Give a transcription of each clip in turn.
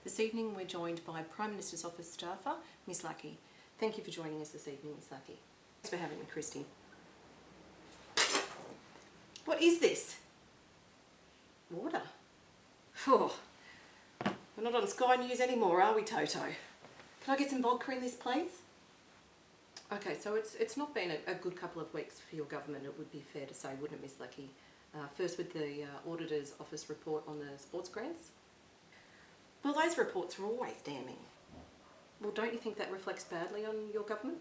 This evening we're joined by Prime Minister's Office staffer, Ms Lucky. Thank you for joining us this evening, Ms Lucky. Thanks for having me, Christy. What is this? Water? Oh, we're not on Sky News anymore, are we, Toto? Can I get some vodka in this, please? Okay, so it's not been a good couple of weeks for your government, it would be fair to say, wouldn't it, Ms Lucky? First with the Auditor's Office report on the sports grants. Well, those reports are always damning. Well, don't you think that reflects badly on your government?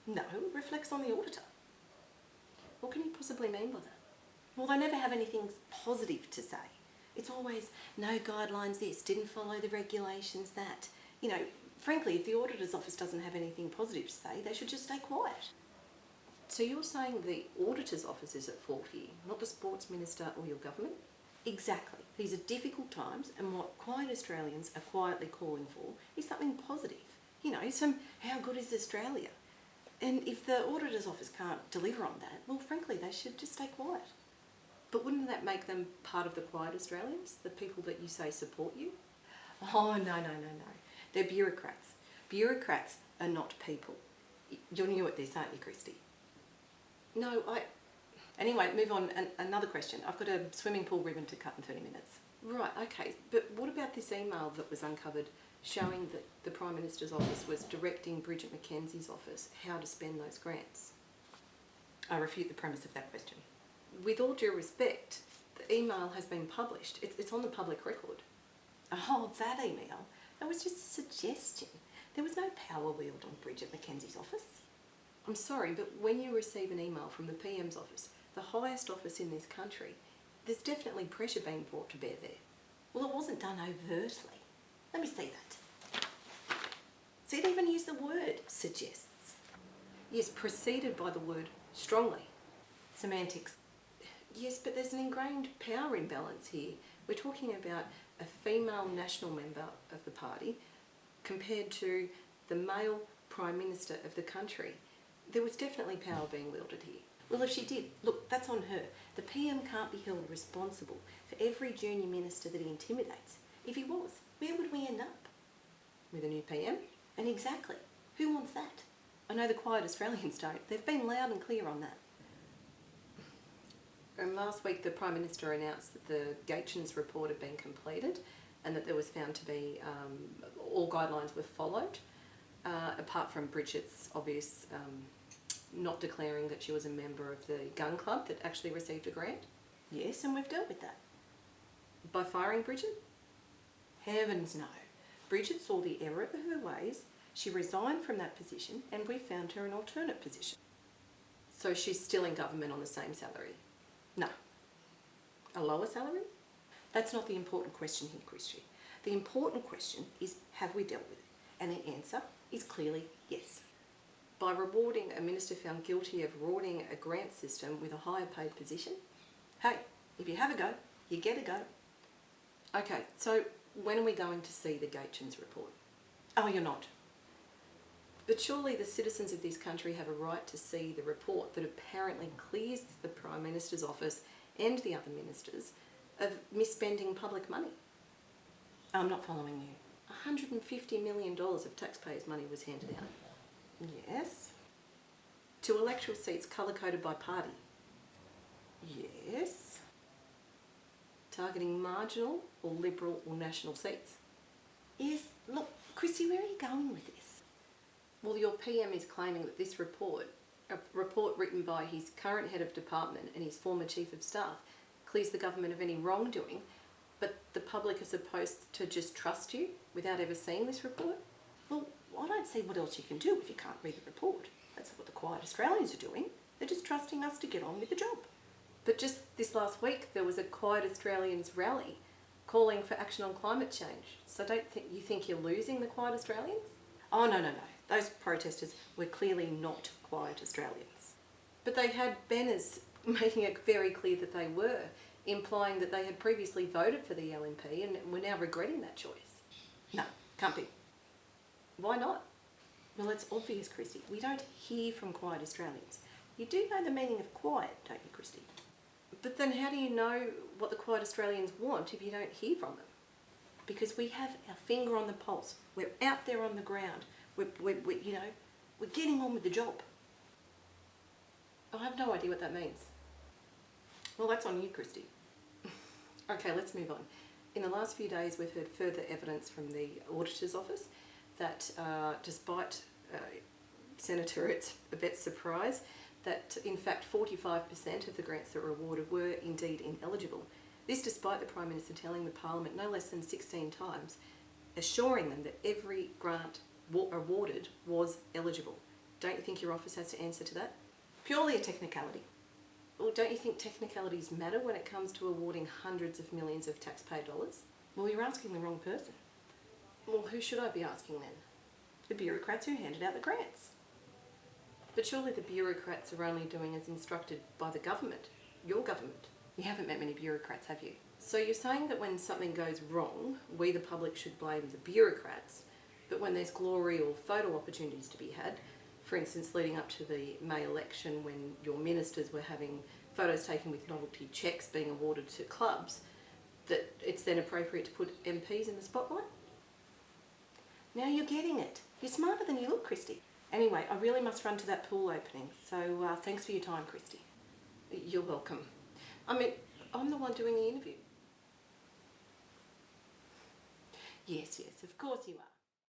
No, it reflects on the auditor. What can you possibly mean by that? Well, they never have anything positive to say. It's always, no guidelines this, didn't follow the regulations that. You know, frankly, if the Auditor's Office doesn't have anything positive to say, they should just stay quiet. So you're saying the Auditor's Office is at fault here, not the Sports Minister or your government? Exactly. These are difficult times, and what quiet Australians are quietly calling for is something positive. You know, some how good is Australia? And if the Auditor's Office can't deliver on that, well, frankly, they should just stay quiet. But wouldn't that make them part of the quiet Australians, the people that you say support you? Oh, no. They're bureaucrats. Bureaucrats are not people. You're new at this, aren't you, Christy? No, Anyway, move on. Another question. I've got a swimming pool ribbon to cut in 30 minutes. Right, okay. But what about this email that was uncovered showing that the Prime Minister's Office was directing Bridget McKenzie's office how to spend those grants? I refute the premise of that question. With all due respect, the email has been published. It's on the public record. Oh, that email? That was just a suggestion. There was no power wielded on Bridget McKenzie's office. I'm sorry, but when you receive an email from the PM's office, the highest office in this country, there's definitely pressure being brought to bear there. Well, it wasn't done overtly. Let me see that. See, it even used the word suggests. Yes, preceded by the word strongly. Semantics. Yes, but there's an ingrained power imbalance here. We're talking about a female national member of the party compared to the male Prime Minister of the country. There was definitely power being wielded here. Well, if she did, look, that's on her. The PM can't be held responsible for every junior minister that he intimidates. If he was, where would we end up? With a new PM? And exactly, who wants that? I know the quiet Australians don't. They've been loud and clear on that. And last week the Prime Minister announced that the Gaetjens report had been completed and that there was found to be all guidelines were followed, apart from Bridget's obvious not declaring that she was a member of the gun club that actually received a grant. Yes, and we've dealt with that. By firing Bridget? Heavens no. Bridget saw the error of her ways, she resigned from that position, and we found her an alternate position. So she's still in government on the same salary? No. A lower salary? That's not the important question here, Christy. The important question is, have we dealt with it? And the answer is clearly yes. By rewarding a minister found guilty of rorting a grant system with a higher paid position? Hey, if you have a go, you get a go. Okay, so when are we going to see the Gaetjens report? Oh, you're not. But surely the citizens of this country have a right to see the report that apparently clears the Prime Minister's office and the other ministers of misspending public money. I'm not following you. $150 million of taxpayers' money was handed out. Yes. To electoral seats colour-coded by party. Yes. Targeting marginal or Liberal or National seats. Yes. Look, Christy, where are you going with this? Well, your PM is claiming that this report, a report written by his current head of department and his former chief of staff, clears the government of any wrongdoing, but the public are supposed to just trust you without ever seeing this report? Well, I don't see what else you can do if you can't read the report. That's what the quiet Australians are doing. They're just trusting us to get on with the job. But just this last week, there was a Quiet Australians rally calling for action on climate change. So don't you think you're losing the Quiet Australians? Oh, no. Those protesters were clearly not Quiet Australians. But they had banners making it very clear that they were, implying that they had previously voted for the LNP and were now regretting that choice. No, can't be. Why not? Well, it's obvious, Christy. We don't hear from quiet Australians. You do know the meaning of quiet, don't you, Christy? But then how do you know what the quiet Australians want if you don't hear from them? because we have our finger on the pulse. We're out there on the ground. We're getting on with the job. I have no idea what that means. Well, that's on you, Christy. Okay, let's move on. In the last few days, we've heard further evidence from the Auditor's Office that despite Senator, it's a bit surprise that in fact 45% of the grants that were awarded were indeed ineligible. This despite the Prime Minister telling the Parliament no less than 16 times, assuring them that every grant awarded was eligible. Don't you think your office has to answer to that? Purely a technicality. Well, don't you think technicalities matter when it comes to awarding hundreds of millions of taxpayer dollars? Well, you're asking the wrong person. Well, who should I be asking then? The bureaucrats who handed out the grants. But surely the bureaucrats are only doing as instructed by the government, your government. You haven't met many bureaucrats, have you? So you're saying that when something goes wrong, we the public should blame the bureaucrats, but when there's glory or photo opportunities to be had, for instance leading up to the May election when your ministers were having photos taken with novelty cheques being awarded to clubs, that it's then appropriate to put MPs in the spotlight? Now you're getting it. You're smarter than you look, Christy. Anyway, I really must run to that pool opening, so thanks for your time, Christy. You're welcome. I mean, I'm the one doing the interview. Yes, of course you are.